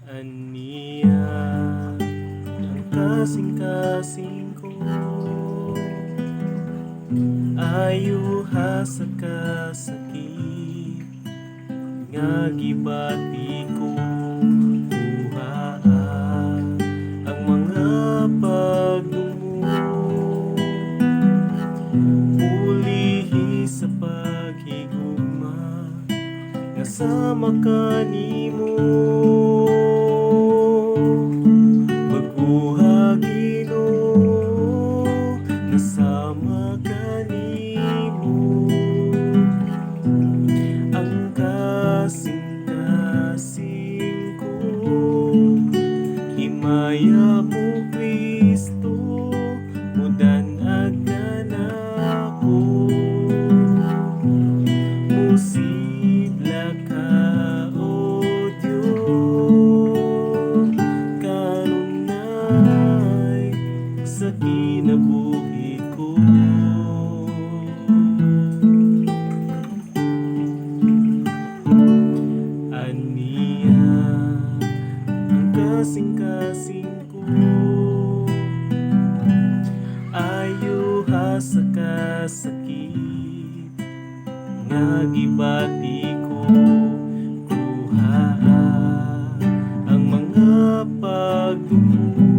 Aniya ang kasing-kasing ko, ayuha sa kasakit nga gibati ko. Buhaan ang mga pagdungo, ulihi sa paghigugma nga sama kanimo. Baguha Ginoo, nasama kanimo. Ang kasing-kasing ko, himaya mo Kristo, mudan agdan ako. Musidla ka, O Dios, kanunay sa kinabuhi ko. Aniya ang kasing-kasing ko, ayuha sa kasakit nga gibati ko. Buhaan ang mga pagdungo,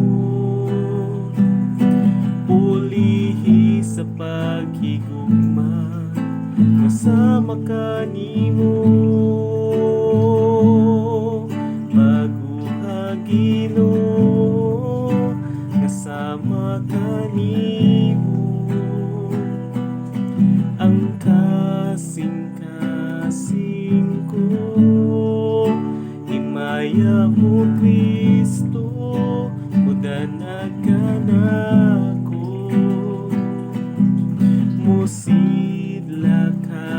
ulihi sa paghigugma nga sama kanimo. Baguha Ginoo, kasama kanimo. Ang kasing-kasing ko, himaya mo Kristo, mudan agkan ako. Musidla ka,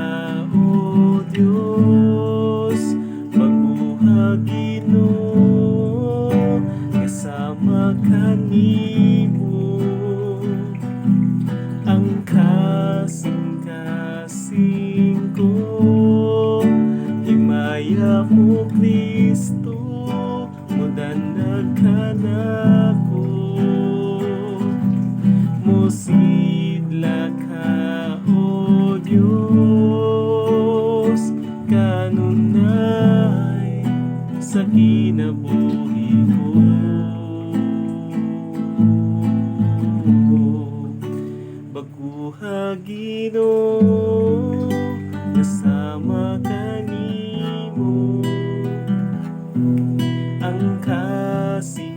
O Dios, baguha Ginoo, kasama kanimo. Ang kasing-kasing ko, himaya mo Kristo, mudan agkan ako. Musidla ka, O Dios, kanunay sa kinabuhi ko. Baguha Ginoo, kasama kanimo. Ang kasing